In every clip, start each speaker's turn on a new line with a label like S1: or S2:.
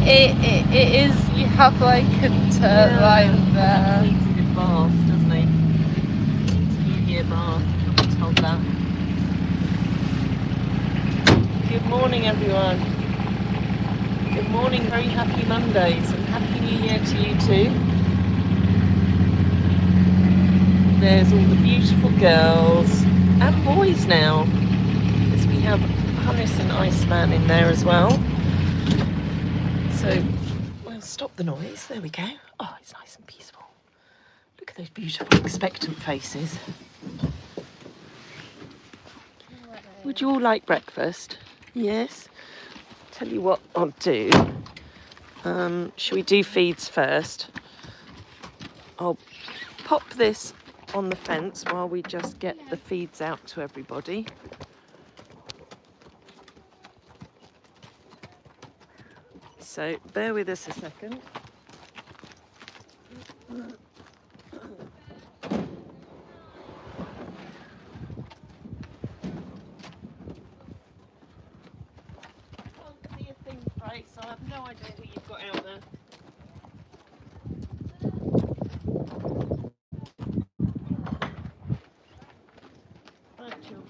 S1: It is, you have like a turbine there.
S2: He needs a good bath, doesn't he? Needs a New Year bath, I've been told that. Good morning, everyone. Good morning, very happy Mondays, and Happy New Year to you too. There's all the beautiful girls and boys now, because we have Hannes and Iceman in there as well. So we'll stop the noise. There we go. Oh, it's nice and peaceful. Look at those beautiful expectant faces. Would you all like breakfast? Yes. Tell you what I'll do. Shall we do feeds first? I'll pop this on the fence while we just get the feeds out to everybody. So bear with us a second. So I have no idea who you've got out there. Right, children.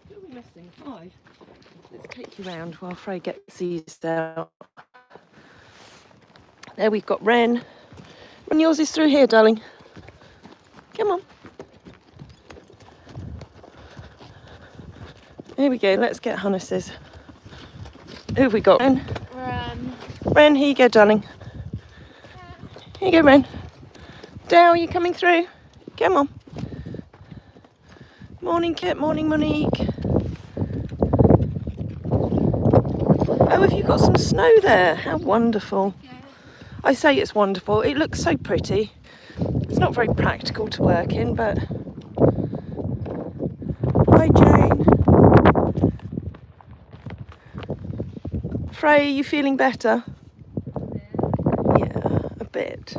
S2: Who are we missing? 5. Let's take you round while Frey gets these out. There we've got Wren. Wren, yours is through here, darling. Come on. Here we go. Let's get Hannes's. Who have we got? Wren. Wren, here you go, darling. Here you go, Wren. Dale, you coming through? Come on. Morning, Kit. Morning, Monique. Oh, have you got some snow there? How wonderful. Yeah. I say it's wonderful. It looks so pretty. It's not very practical to work in, but... Hi, Jane. Frey, are you feeling better? Yeah, a bit.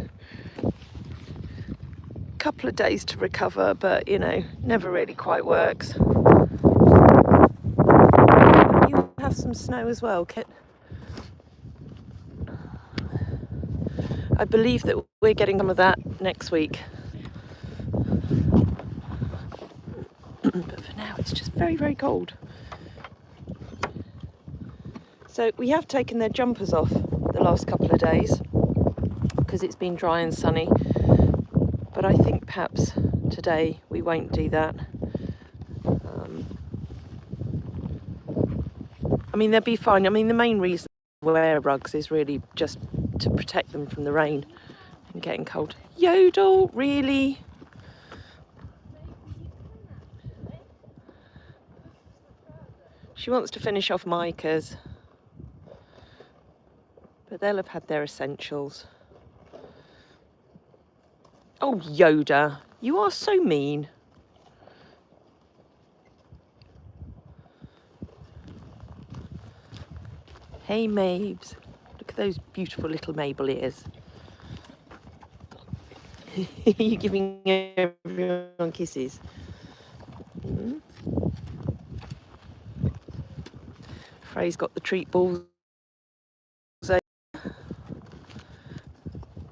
S2: Couple of days to recover, but you know, never really quite works. You have some snow as well, Kit. I believe that we're getting some of that next week. But for now it's just very, very cold. So we have taken their jumpers off the last couple of days because it's been dry and sunny. But I think perhaps today we won't do that. I mean, they'll be fine. I mean, the main reason we wear rugs is really just to protect them from the rain and getting cold. Yodel, really? She wants to finish off Micah's. But they'll have had their essentials. Oh, Yoda, you are so mean. Hey, Mabes. Look at those beautiful little Mabel ears. You're giving everyone kisses. Mm. Frey's got the treat balls.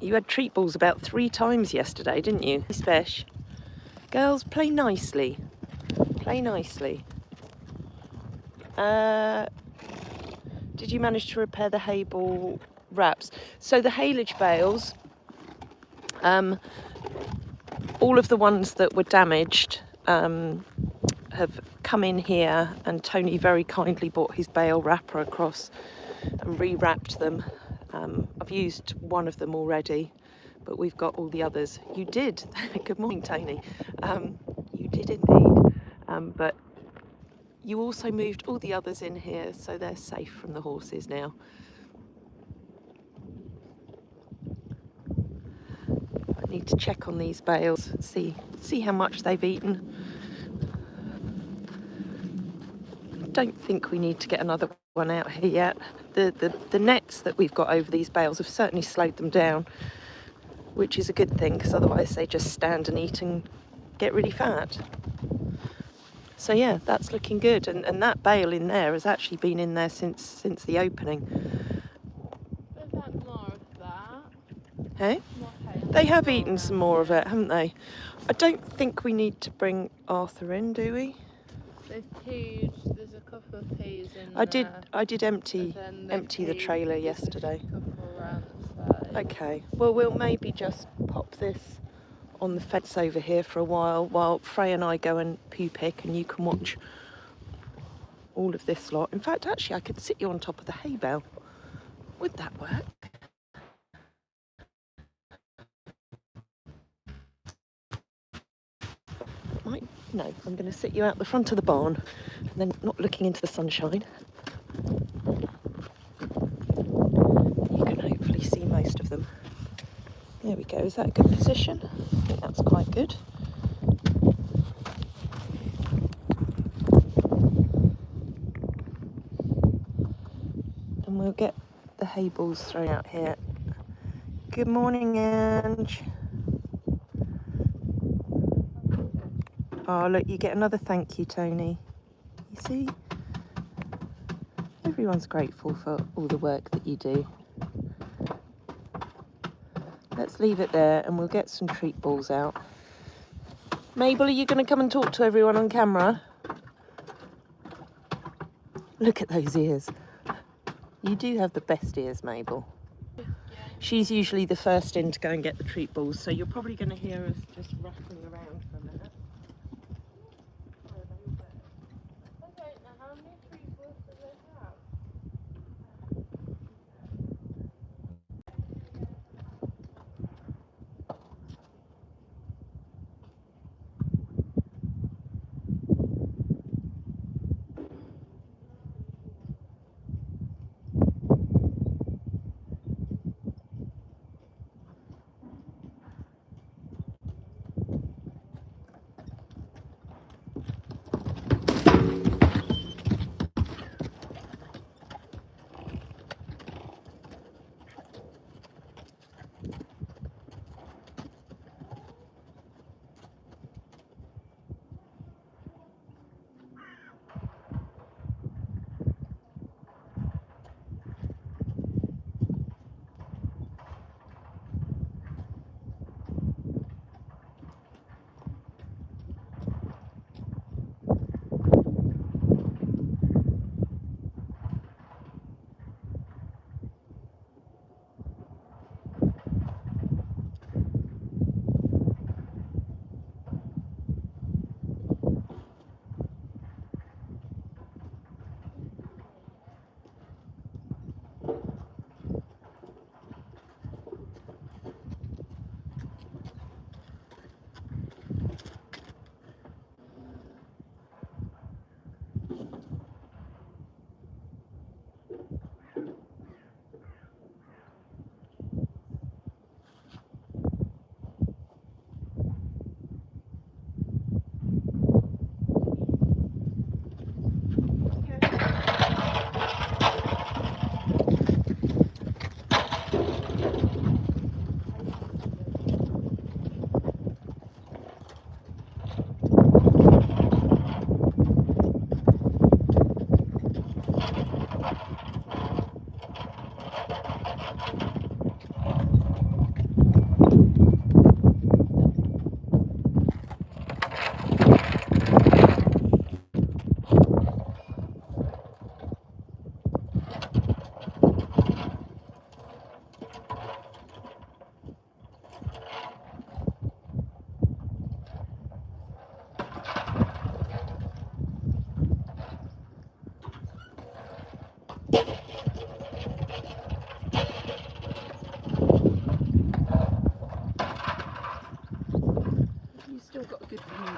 S2: You had treat balls about 3 times yesterday, didn't you? Spesh. Girls, play nicely. Play nicely. Did you manage to repair the hay ball wraps? So the haylage bales, all of the ones that were damaged have come in here, and Tony very kindly brought his bale wrapper across and rewrapped them. I've used one of them already, but we've got all the others. You did. Good morning, Tony. You did indeed. But you also moved all the others in here, so they're safe from the horses now. I need to check on these bales, see how much they've eaten. Don't think we need to get another one out here yet. The nets that we've got over these bales have certainly slowed them down, which is a good thing, because otherwise they just stand and eat and get really fat. So yeah, that's looking good, and that bale in there has actually been in there since the opening.
S1: Is that more of that?
S2: Hey?
S1: More hay.
S2: They have eaten some more of it, haven't they? I don't think we need to bring Arthur in, do we?
S1: They've peed. There's a couple of peas in
S2: I
S1: there.
S2: did empty the trailer yesterday.
S1: There's a couple around the side.
S2: Okay, well we'll maybe just pop this on the fence over here for a while Frey and I go and poo pick, and you can watch all of this lot. In fact, actually I could sit you on top of the hay bale. Would that work? No, I'm going to sit you out the front of the barn, and then not looking into the sunshine. You can hopefully see most of them. There we go. Is that a good position? I think that's quite good. And we'll get the hay balls thrown out here. Good morning, Ange. Oh, look, you get another thank you, Tony. You see? Everyone's grateful for all the work that you do. Let's leave it there and we'll get some treat balls out. Mabel, are you going to come and talk to everyone on camera? Look at those ears. You do have the best ears, Mabel. She's usually the first in to go and get the treat balls, so you're probably going to hear us just rattling around for a minute.
S1: I don't know how many treat balls do they have.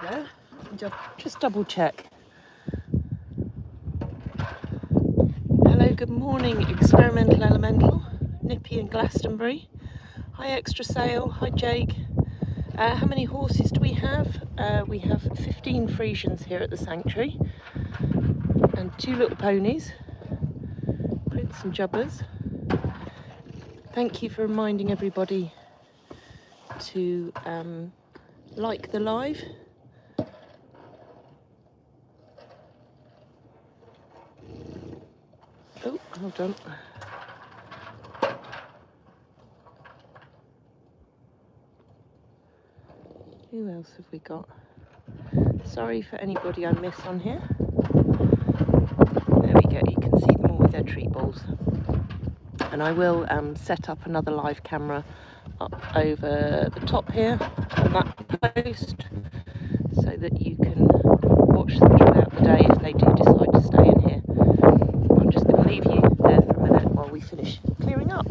S2: there. Just double check. Hello, good morning, Experimental Elemental, Nippy and Glastonbury. Hi, Extra Sail. Hi, Jake. How many horses do we have? We have 15 Friesians here at the sanctuary and 2 little ponies, Prince and Jubbers. Thank you for reminding everybody to like the live. Oh, hold on. Who else have we got? Sorry for anybody I miss on here. There we go, you can see them all with their treat balls. And I will set up another live camera up over the top here on that post so that you can watch them throughout the day if they do decide to stay in here. I'm just going to leave you there for a minute while we finish clearing up.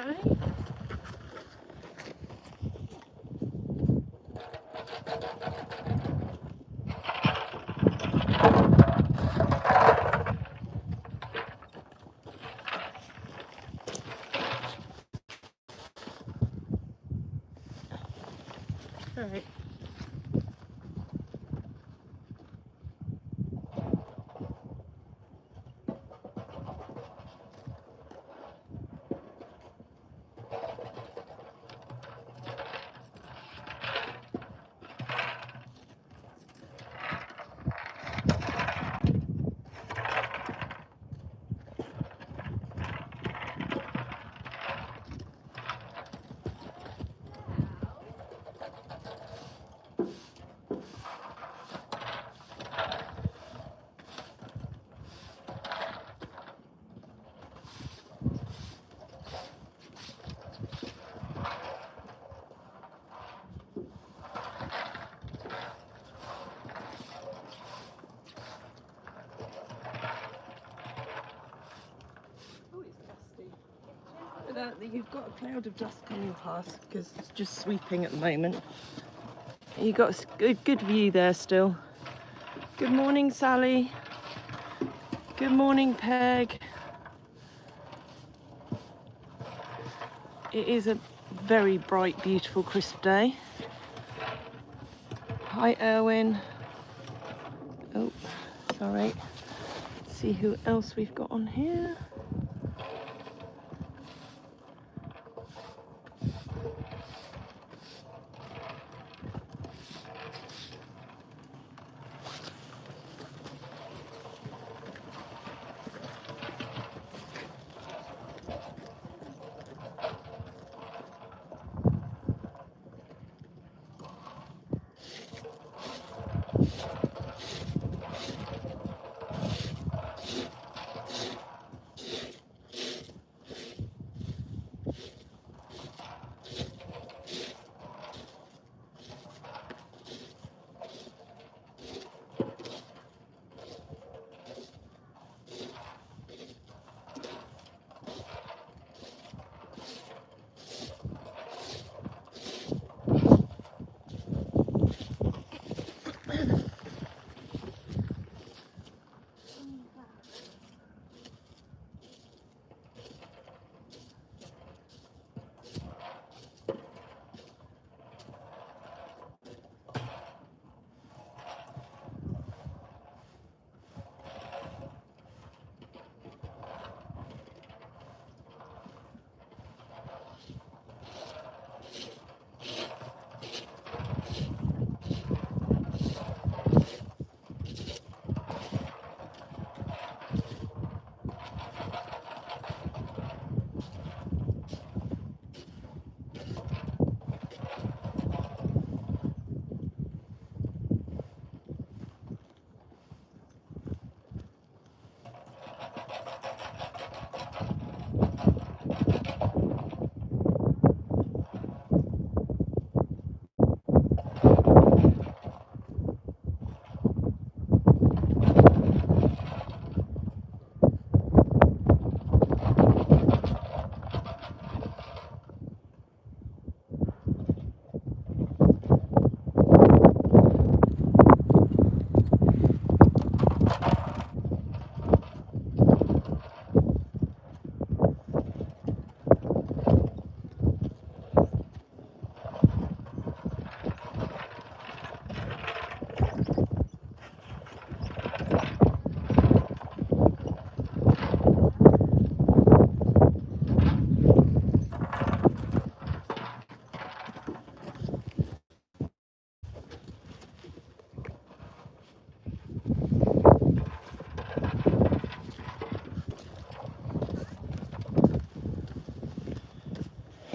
S2: Sally. All right. You've got a cloud of dust coming past because it's just sweeping at the moment. You've got a good view there still. Good morning, Sally. Good morning, Peg. It is a very bright, beautiful, crisp day. Hi, Erwin. Oh, sorry. Let's see who else we've got on here.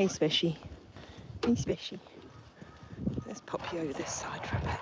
S2: Hey, Spishy. Hey, Spishy. Let's pop you over this side for a bit.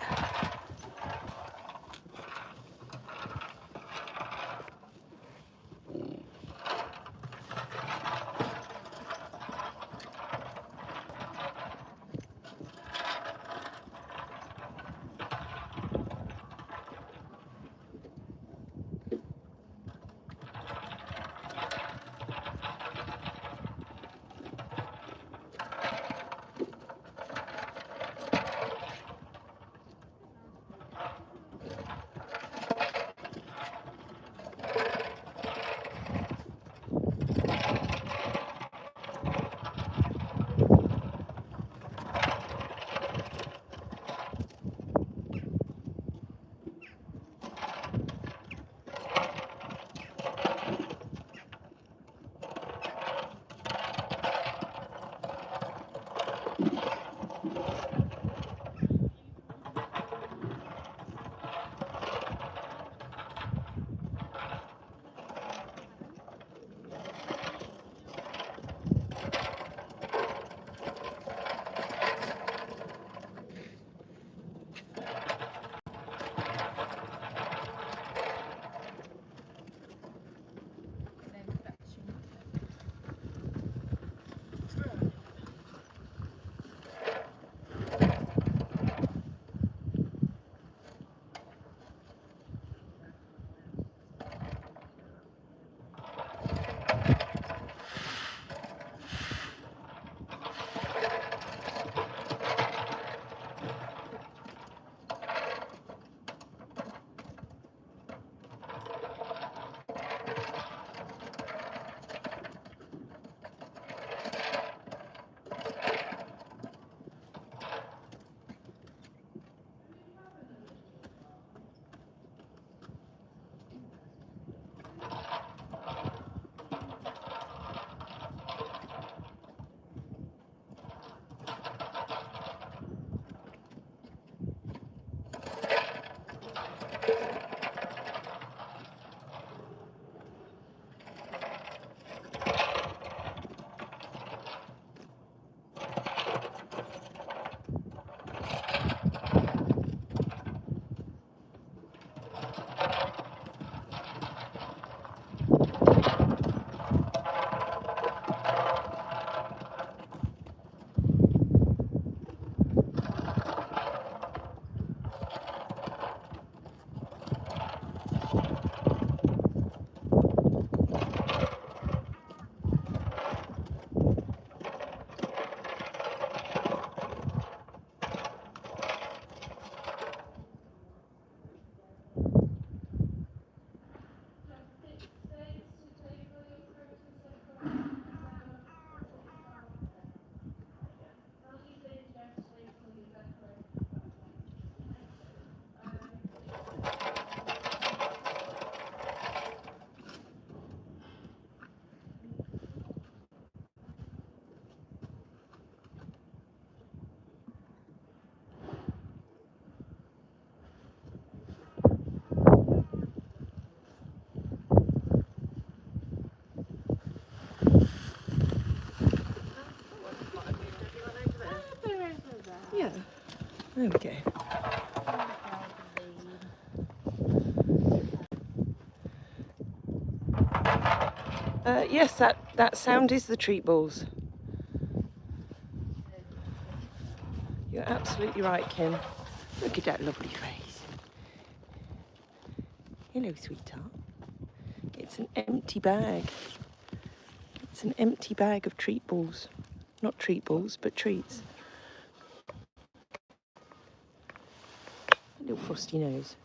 S2: There we go. Yes, that sound is the treat balls. You're absolutely right, Kim. Look at that lovely face. Hello, sweetheart. It's an empty bag. It's an empty bag of treat balls. Not treat balls, but treats. Little frosty nose.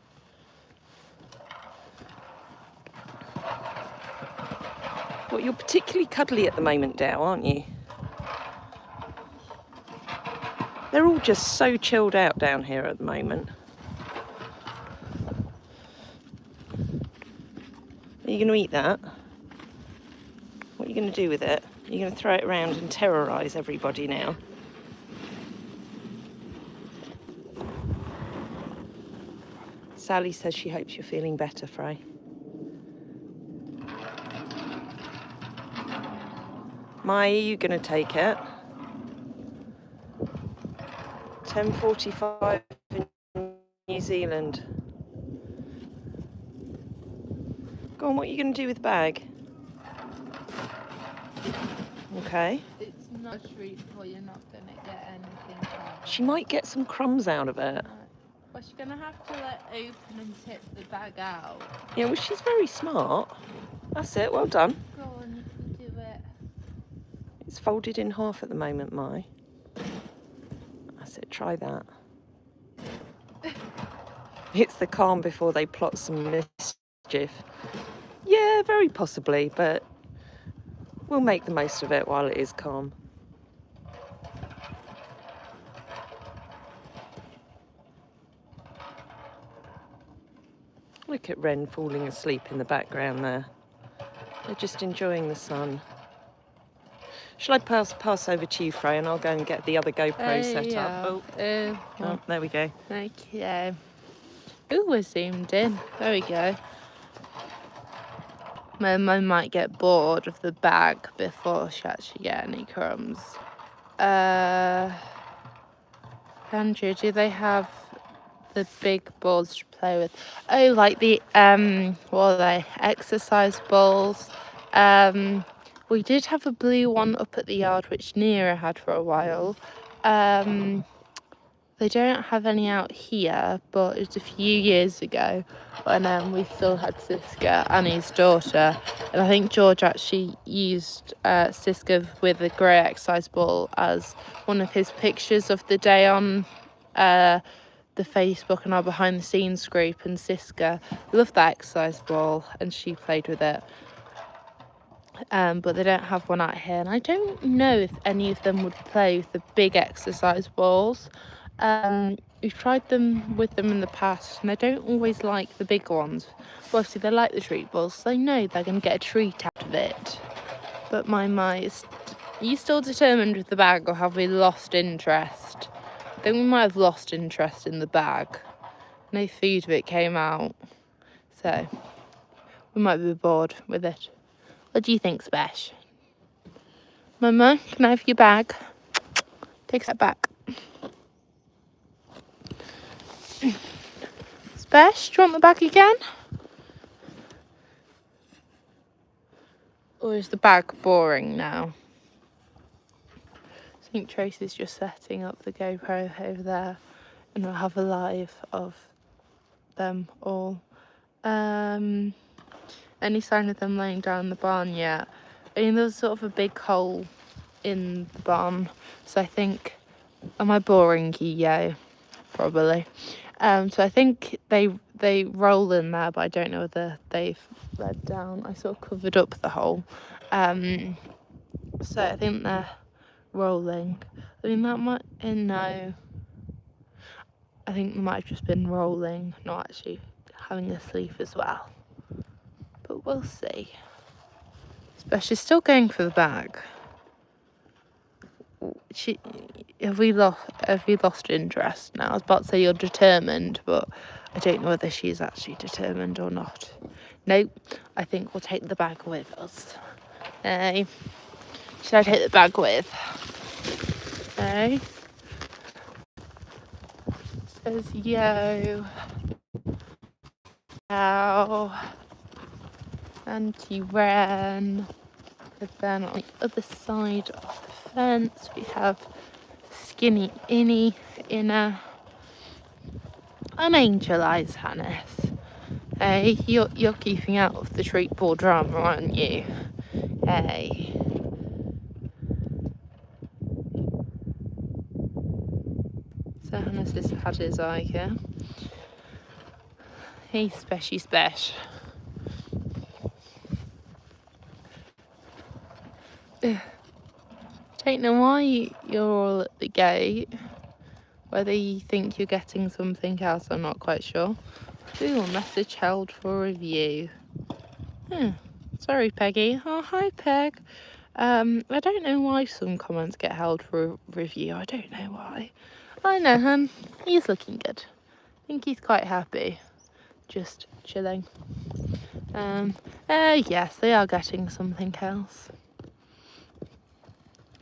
S2: Well, you're particularly cuddly at the moment, Dale, aren't you? They're all just so chilled out down here at the moment. Are you going to eat that? What are you going to do with it? You're going to throw it around and terrorise everybody now. Sally says she hopes you're feeling better, Frey. Mai, are you going to take it? 10:45 in New Zealand. Go on, what are you going to do with the bag? Okay.
S1: It's not a treat, or you're not going to get anything out of it.
S2: She might get some crumbs out of it.
S1: Well, she's going to have to open and tip the bag out.
S2: Yeah, well, she's very smart. That's it, well done.
S1: Go on, you can do it.
S2: It's folded in half at the moment, Mai. That's it, try that. It's the calm before they plot some mischief. Yeah, very possibly, but we'll make the most of it while it is calm. Look at Wren falling asleep in the background there. They're just enjoying the sun. Shall I pass over to you, Frey, and I'll go and get the other GoPro set up? Oh, there we go.
S1: Thank you. Ooh, we're zoomed in. There we go. My mum might get bored of the bag before she actually gets any crumbs. Andrew, do they have the big balls to play with? Oh, like the what are they? Exercise balls. We did have a blue one up at the yard, which Nira had for a while. They don't have any out here, but it was a few years ago when we still had Siska, Annie's daughter. And I think George actually used Siska with a grey exercise ball as one of his pictures of the day on the Facebook and our behind the scenes group. And Siska loved that exercise ball and she played with it. But they don't have one out here. And I don't know if any of them would play with the big exercise balls. We've tried them with them in the past and they don't always like the big ones. Well, obviously they like the treat balls, so they know they're going to get a treat out of it. But my is, are you still determined with the bag, or have we lost interest? I think we might have lost interest in the bag. No food of it came out, so we might be bored with it. What do you think, Spesh? Mama, can I have your bag? Take that back. Spesh, do you want the bag again? Or is the bag boring now? I think Tracy's just setting up the GoPro over there and we'll have a live of them all. Any sign of them laying down in the barn yet? I mean, there's sort of a big hole in the barn, so I think, am I boring you? Yeah, probably. So I think they roll in there, but I don't know whether they've led down. I sort of covered up the hole. So I think they're rolling. I mean, that might, no. I think they might have just been rolling, not actually having a sleep as well. But we'll see. She's still going for the bag. Have we lost interest now? I was about to say you're determined, but I don't know whether she's actually determined or not. Nope, I think we'll take the bag with us. Should I take the bag with? There's Yo, Ow, Auntie Wren. And then on the other side of the fence we have Skinny Inner, and Angel Eyes Hannes. Hey, you're keeping out of the treat ball drama, aren't you? Hey. So Hannes has had his eye here. He's special. Don't know why you're all at the gate. Whether you think you're getting something else, I'm not quite sure. Ooh, a message held for review. Sorry, Peggy. Oh, hi, Peg. I don't know why some comments get held for review. I don't know why. I know him. He's looking good. I think he's quite happy. Just chilling. Yes, they are getting something else.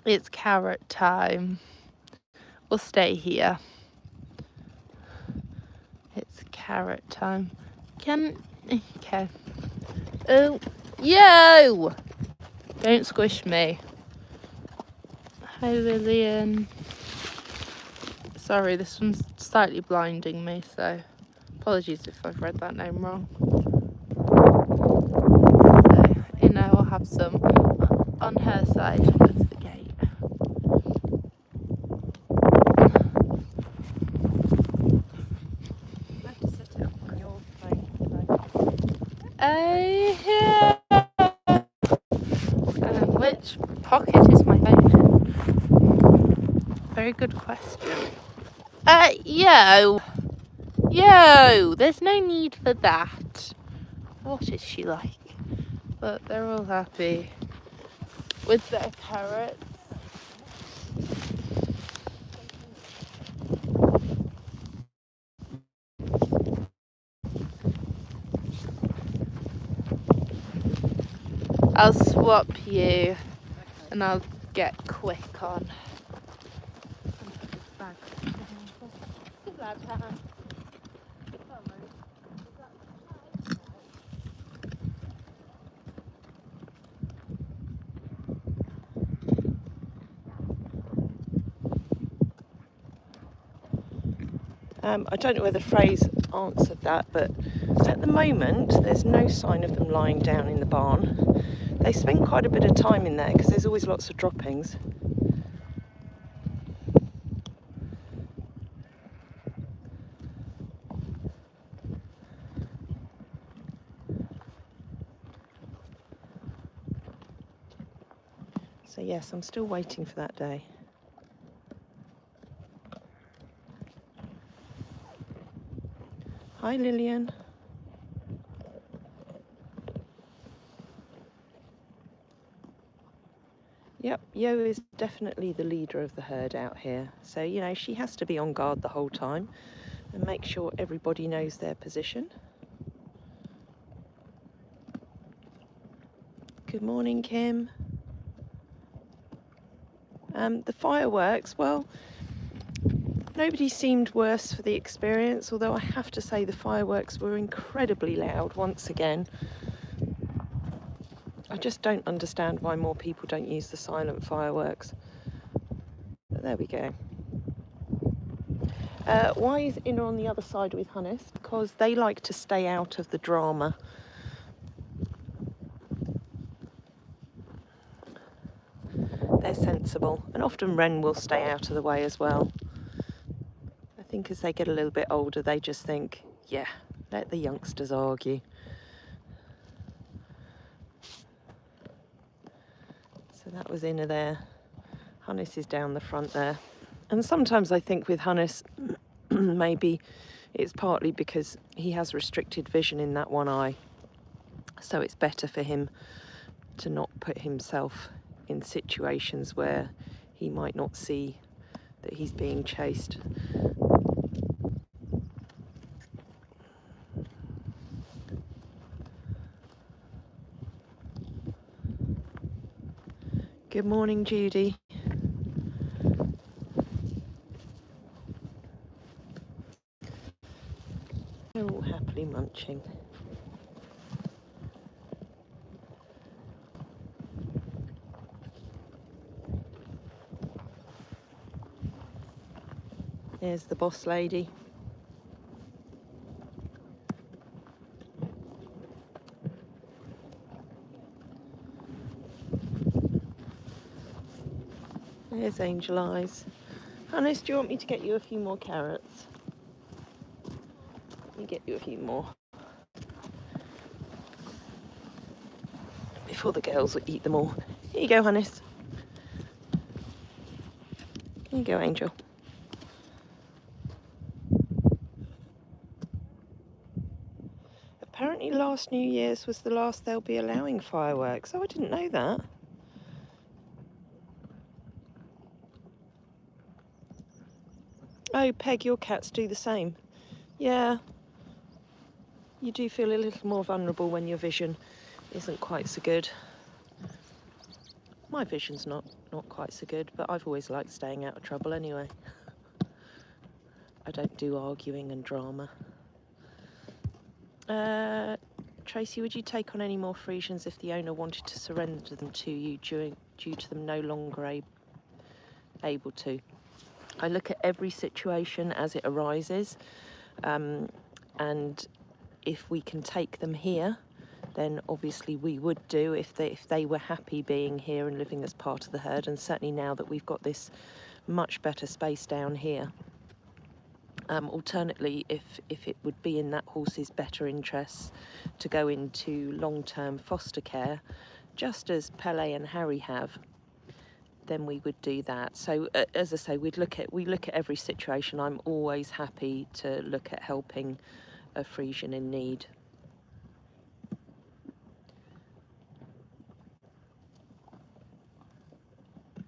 S1: It's carrot time. We'll stay here. It's carrot time. Okay. Oh, yo! Don't squish me. Hi, Lillian. Sorry, this one's slightly blinding me, so apologies if I've read that name wrong. So, I'll have some on her side of the gate.
S2: I have to set it up on your phone.
S1: Yeah. Which pocket is my phone in? Very good question. Yo, there's no need for that. What is she like? But they're all happy with their carrots. I'll swap you and I'll get quick on.
S2: I don't know whether Fraser answered that, but at the moment there's no sign of them lying down in the barn. They spend quite a bit of time in there because there's always lots of droppings. So yes, I'm still waiting for that day. Hi, Lillian. Yep, Yo is definitely the leader of the herd out here. So, you know, she has to be on guard the whole time and make sure everybody knows their position. Good morning, Kim. The fireworks, well, nobody seemed worse for the experience, although I have to say the fireworks were incredibly loud once again. I just don't understand why more people don't use the silent fireworks. But there we go. Why is Inna on the other side with Hannes? Because they like to stay out of the drama. They're sensible, and often Wren will stay out of the way as well. I think as they get a little bit older, they just think, yeah, let the youngsters argue. So that was Inna there. Hannes is down the front there. And sometimes I think with Hannes, maybe it's partly because he has restricted vision in that one eye. So it's better for him to not put himself in situations where he might not see that he's being chased. Good morning, Judy. They're all happily munching. There's the boss lady. There's Angel Eyes. Hannes, do you want me to get you a few more carrots? Let me get you a few more. Before the girls will eat them all. Here you go, Hannes. Here you go, Angel. Apparently last New Year's was the last they'll be allowing fireworks. Oh, I didn't know that. Oh, Peg, your cats do the same. Yeah. You do feel a little more vulnerable when your vision isn't quite so good. My vision's not quite so good, but I've always liked staying out of trouble anyway. I don't do arguing and drama. Tracy, would you take on any more Friesians if the owner wanted to surrender them to you due to them no longer able to? I look at every situation as it arises, and if we can take them here, then obviously we would do if they were happy being here and living as part of the herd, and certainly now that we've got this much better space down here. Alternately, if it would be in that horse's better interests to go into long-term foster care, just as Pele and Harry have, then we would do that. So as I say, we look at every situation. I'm always happy to look at helping a Friesian in need.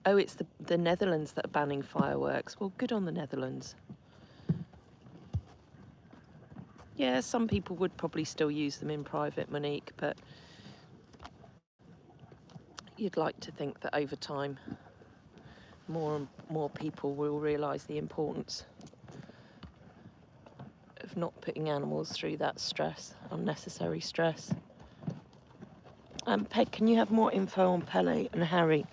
S2: Oh, it's the Netherlands that are banning fireworks. Well, good on the Netherlands. Yeah, some people would probably still use them in private, Monique, but you'd like to think that over time more and more people will realise the importance of not putting animals through that stress, unnecessary stress. Peg, can you have more info on Pele and Harry?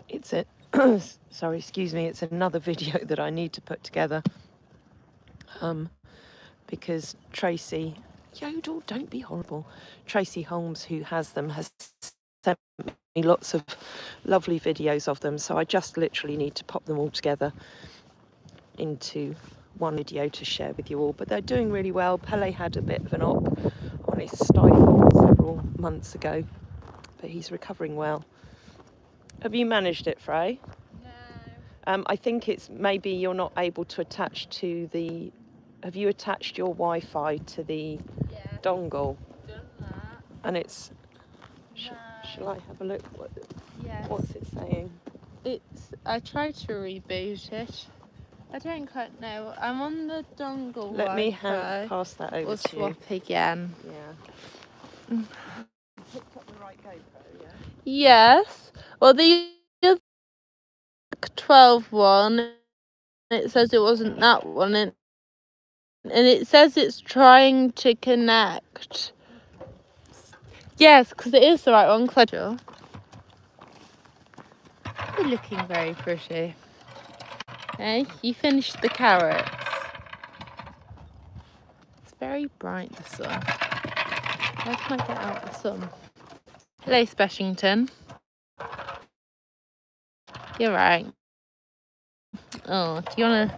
S2: It's a sorry, excuse me, it's another video that I need to put together. Because Tracy, Yodel, don't be horrible. Tracy Holmes, who has them, has sent me lots of lovely videos of them, so I just literally need to pop them all together into one video to share with you all. But they're doing really well. Pele had a bit of an op on his stifle several months ago, but he's recovering well. Have you managed it, Frey? No. I think it's maybe you're not able to attach to the... Have you attached your Wi-Fi to the dongle? Done that. And it's... No. Shall I have a look? What's it saying?
S1: I tried to reboot it. I don't quite know. I'm on the dongle
S2: Let me
S1: pass
S2: that over
S1: to you. We'll swap again.
S2: Yeah. You picked up the right GoPro, yeah?
S1: Yes. Well, the 12 one, it says it wasn't that one. And it says it's trying to connect. Yes, because it is the right one, Claudia. You're looking very pretty. Hey, you finished the carrots. It's very bright, the sun. How can I get out the sun? Hello, Speshington. You're right. Oh, do you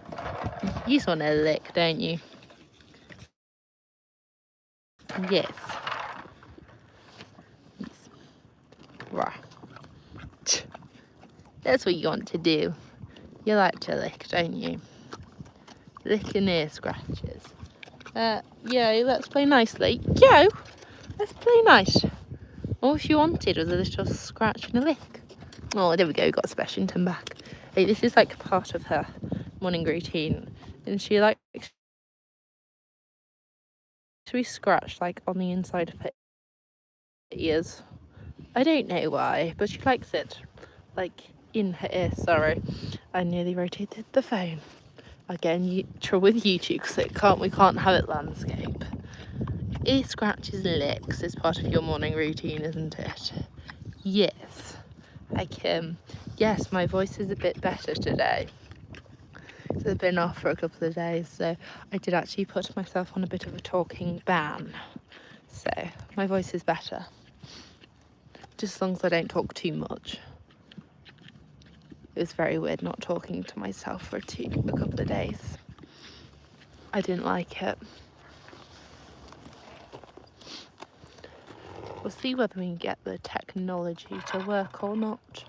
S1: just want to lick, don't you? Yes. Right. That's what you want to do. You like to lick, don't you? Lick and ear scratches. Yo, let's play nicely. Yo, let's play nice. All she wanted was a little scratch and a lick. Oh, there we go, got Speshington back. Hey, this is like part of her morning routine. And she likes to be scratched like on the inside of her ears. I don't know why, but she likes it. Like in her ear, sorry. I nearly rotated the phone. Again, trouble with YouTube because we can't have it landscape. He scratches and licks as part of your morning routine, isn't it? Yes. Yes, my voice is a bit better today. So I've been off for a couple of days, so I did actually put myself on a bit of a talking ban. So my voice is better. Just as long as I don't talk too much. It was very weird not talking to myself for a couple of days. I didn't like it. We'll see whether we can get the technology to work or not.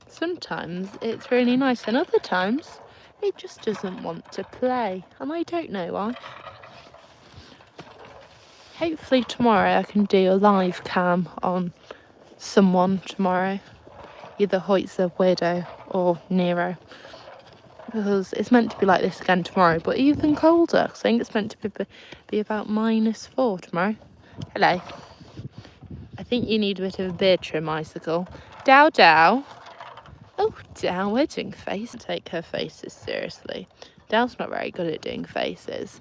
S1: Sometimes it's really nice, and other times it just doesn't want to play, and I don't know why. Hopefully tomorrow I can do a live cam on someone tomorrow, either Hoytzer, Weirdo or Nero, because it's meant to be like this again tomorrow, but even colder. I think it's meant to be about -4 tomorrow. Hello. I think you need a bit of a beard trim, Icicle. Dow Dow. Oh, Dow, we're doing face. Take her faces seriously. Dow's not very good at doing faces.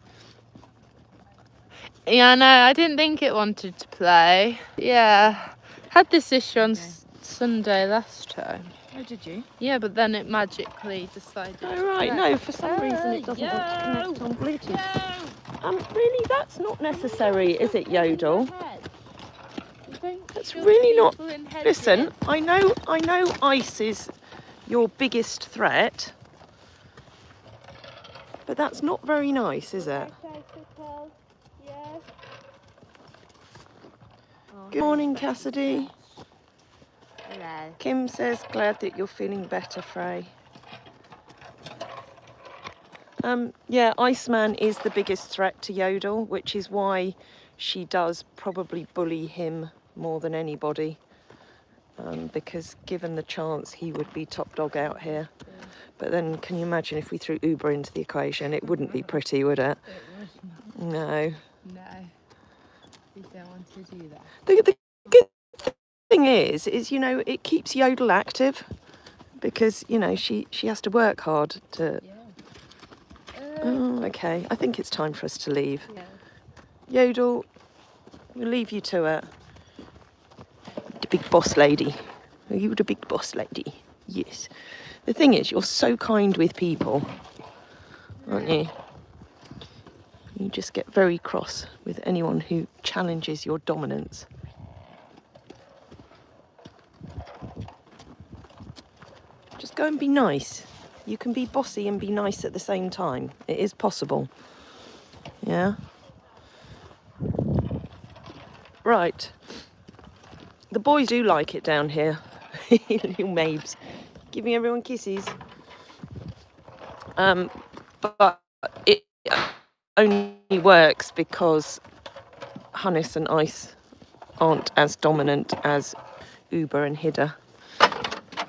S1: Yeah, no, I didn't think it wanted to play. Yeah, had this issue on Sunday last time.
S2: Oh, did you?
S1: Yeah, but then it magically decided.
S2: Oh, right. No, for some reason it doesn't want to connect on Bluetooth. Really, that's not necessary, is it, Yodel? That's really not. Listen, I know ice is your biggest threat, but that's not very nice, is it? Good morning, Cassidy.
S1: Hello.
S2: Kim says, glad that you're feeling better, Frey. Yeah, Iceman is the biggest threat to Yodel, which is why she does probably bully him more than anybody. Because given the chance, he would be top dog out here. But then, can you imagine if we threw Uber into the equation? It wouldn't be pretty, would it? No.
S1: No, we don't want to do that.
S2: The good thing is, you know, it keeps Yodel active because, you know, she has to work hard to...
S1: Yeah.
S2: Oh, okay. I think it's time for us to leave.
S1: Yeah.
S2: Yodel, we'll leave you to it. The big boss lady. Are you the big boss lady? Yes. The thing is, you're so kind with people, aren't you? You just get very cross with anyone who challenges your dominance. Just go and be nice. You can be bossy and be nice at the same time. It is possible. Yeah? Right. The boys do like it down here. Little mabes. Giving everyone kisses. But it only works because Hannes and Ice aren't as dominant as Uber and Hidda.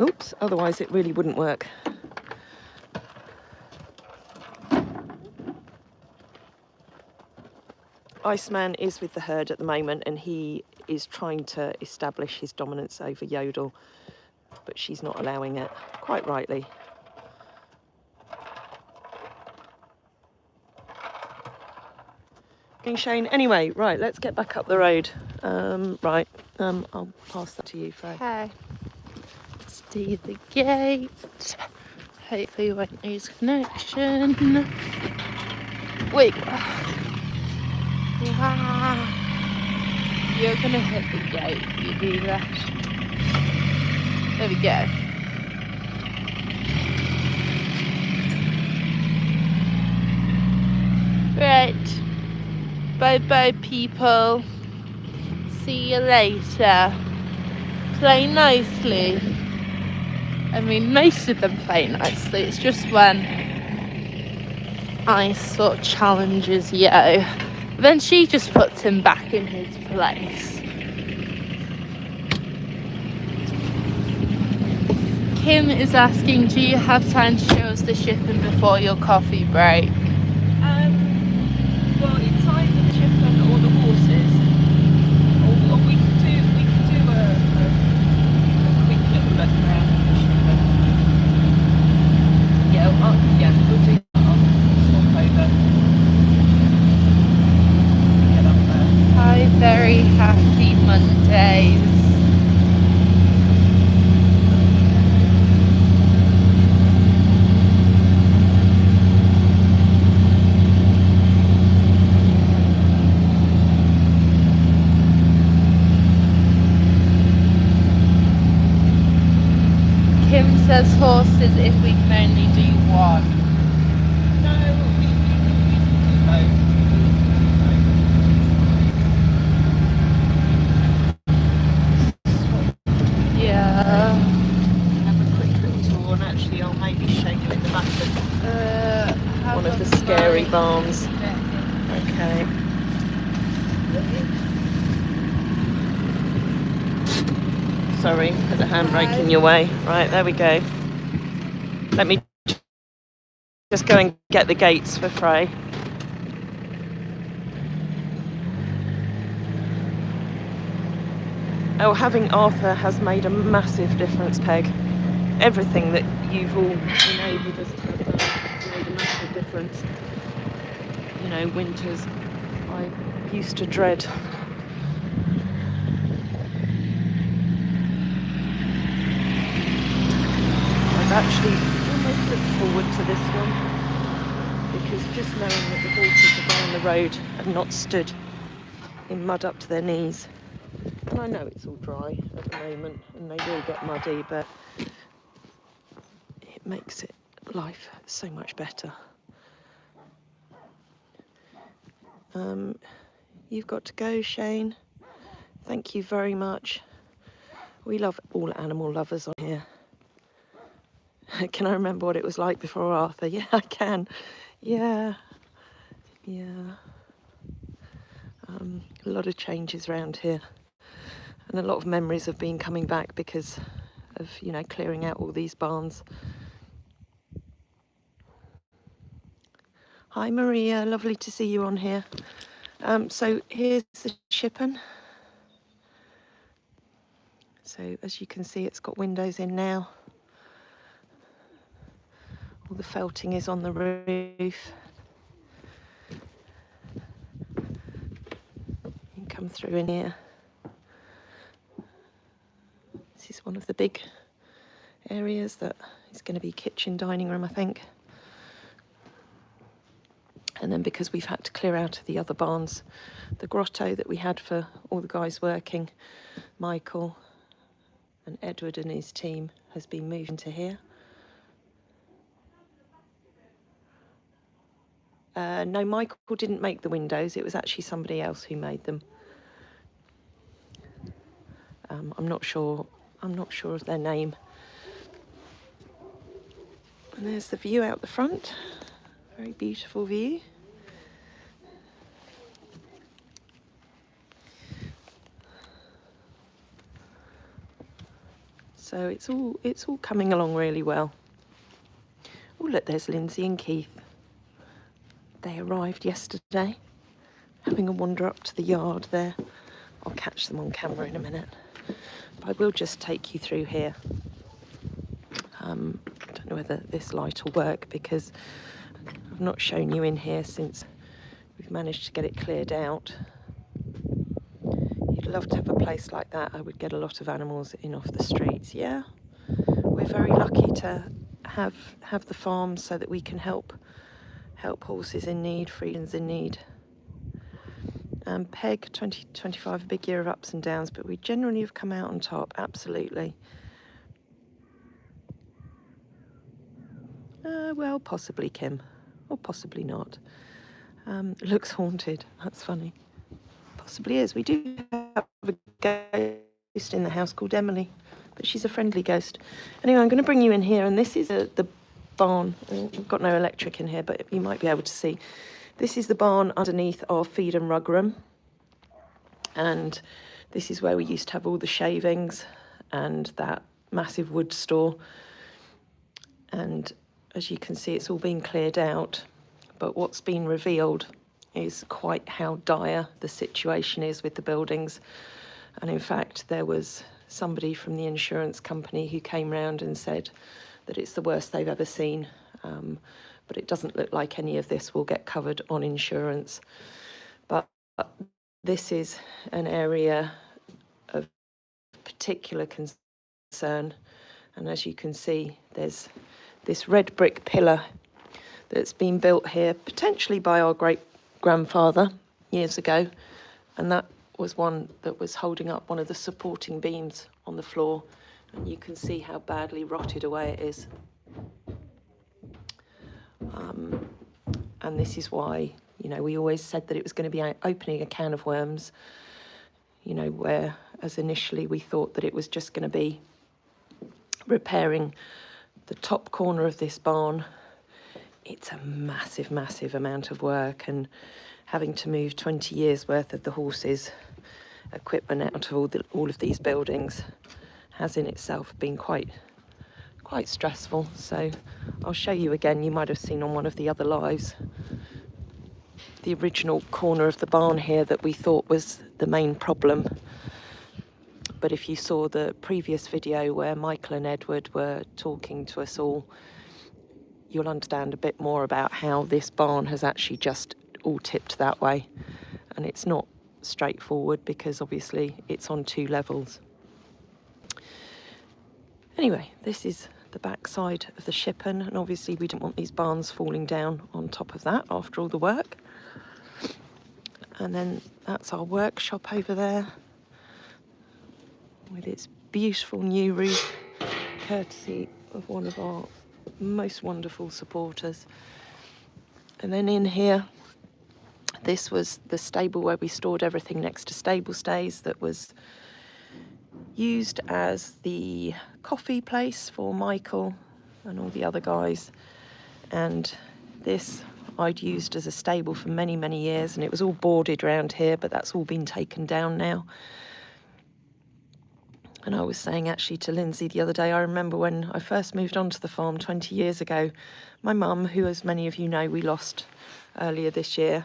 S2: Oops, otherwise it really wouldn't work. Iceman is with the herd at the moment and he is trying to establish his dominance over Yodel, but she's not allowing it, quite rightly. Shane, anyway, right, let's get back up the road. I'll pass that to you, Faye.
S1: Okay. Let's do the gate. Hopefully we won't lose connection. Wait. Wow. You're gonna hit the gate if you do that. There we go. Right. Bye bye, people. See you later. Play nicely. I mean, most of them play nicely. It's just when Ice sort of challenges Yo. Then she just puts him back in his place. Kim is asking, do you have time to show us the Shippen before your coffee break?
S2: Well, it's either the Shippen or the horses. Or we could do a quick little look around the Shippen. Yeah, we'll do
S1: Kim says horses if we can only do one.
S2: No, we can do both.
S1: Yeah.
S2: Have a quick little tour, and actually I'll maybe show you in the back of one of the scary barns. Okay. Sorry, there's a handbrake in your way. Right, there we go. Let me just go and get the gates for Frey. Oh, having Arthur has made a massive difference, Peg. Everything that you've all enabled us to have done has made a massive difference. You know, winters I used to dread. I've actually almost looked forward to this one, because just knowing that the horses are down the road and not stood in mud up to their knees. And I know it's all dry at the moment and they will get muddy, but it makes life so much better. You've got to go, Shane. Thank you very much. We love all animal lovers on here. Can I remember what it was like before Arthur? Yeah, I can. Yeah. A lot of changes around here. And a lot of memories have been coming back because of, you know, clearing out all these barns. Hi Maria, lovely to see you on here. So here's the Shippen. So as you can see, it's got windows in now. All the felting is on the roof. You can come through in here. This is one of the big areas that is going to be kitchen, dining room, I think. And then because we've had to clear out of the other barns, the grotto that we had for all the guys working, Michael and Edward and his team, has been moved into here. No, Michael didn't make the windows. It was actually somebody else who made them. I'm not sure of their name. And there's the view out the front. Very beautiful view. So it's all coming along really well. Oh look, there's Lindsay and Keith. They arrived yesterday, having a wander up to the yard there. I'll catch them on camera in a minute. But I will just take you through here. I don't know whether this light will work because I've not shown you in here since we've managed to get it cleared out. You'd love to have a place like that. I would get a lot of animals in off the streets. Yeah, we're very lucky to have the farm so that we can help horses in need, Friesians in need. Peg 2025, a big year of ups and downs, but we generally have come out on top. Absolutely. Well, possibly Kim, or possibly not. Looks haunted. That's funny. Possibly is. We do have a ghost in the house called Emily, but she's a friendly ghost. Anyway, I'm going to bring you in here, and this is the barn. We've got no electric in here, but you might be able to see. This is the barn underneath our feed and rug room, and this is where we used to have all the shavings and that massive wood store. And as you can see, it's all been cleared out, but what's been revealed is quite how dire the situation is with the buildings. And in fact, there was somebody from the insurance company who came round and said that it's the worst they've ever seen. But it doesn't look like any of this will get covered on insurance. But this is an area of particular concern. And as you can see, there's this red brick pillar that's been built here, potentially by our great-grandfather years ago. And that was one that was holding up one of the supporting beams on the floor. And you can see how badly rotted away it is. And this is why, you know, we always said that it was going to be opening a can of worms, you know, whereas initially we thought that it was just going to be repairing the top corner of this barn. It's a massive, massive amount of work, and having to move 20 years worth of the horses' equipment out of all of these buildings has in itself been quite stressful. So I'll show you again. You might have seen on one of the other lives the original corner of the barn here that we thought was the main problem. But if you saw the previous video where Michael and Edward were talking to us all, you'll understand a bit more about how this barn has actually just all tipped that way. And it's not straightforward because obviously it's on 2 levels. Anyway, this is the back side of the Shippen, and obviously we didn't want these barns falling down on top of that after all the work. And then that's our workshop over there with its beautiful new roof, courtesy of one of our most wonderful supporters. And then in here, this was the stable where we stored everything next to stable stays that was used as the coffee place for Michael and all the other guys. And this I'd used as a stable for many, many years, and it was all boarded around here, but that's all been taken down now. And I was saying actually to Lindsay the other day, I remember when I first moved onto the farm 20 years ago, my mum, who as many of you know we lost earlier this year,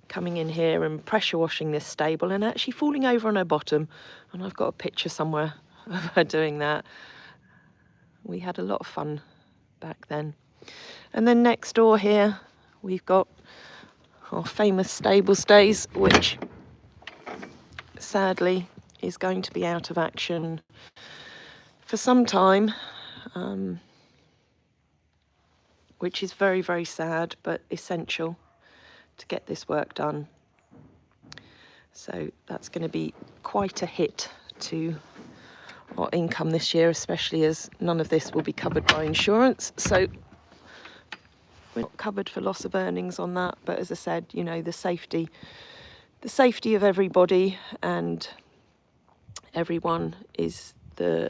S2: coming in here and pressure washing this stable and actually falling over on her bottom. And I've got a picture somewhere of her doing that. We had a lot of fun back then. And then next door here, we've got our famous stable stays, which sadly is going to be out of action for some time, which is very, very sad, but essential to get this work done. So that's going to be quite a hit to our income this year, especially as none of this will be covered by insurance. So we're not covered for loss of earnings on that, but as I said, you know, the safety of everybody and everyone is the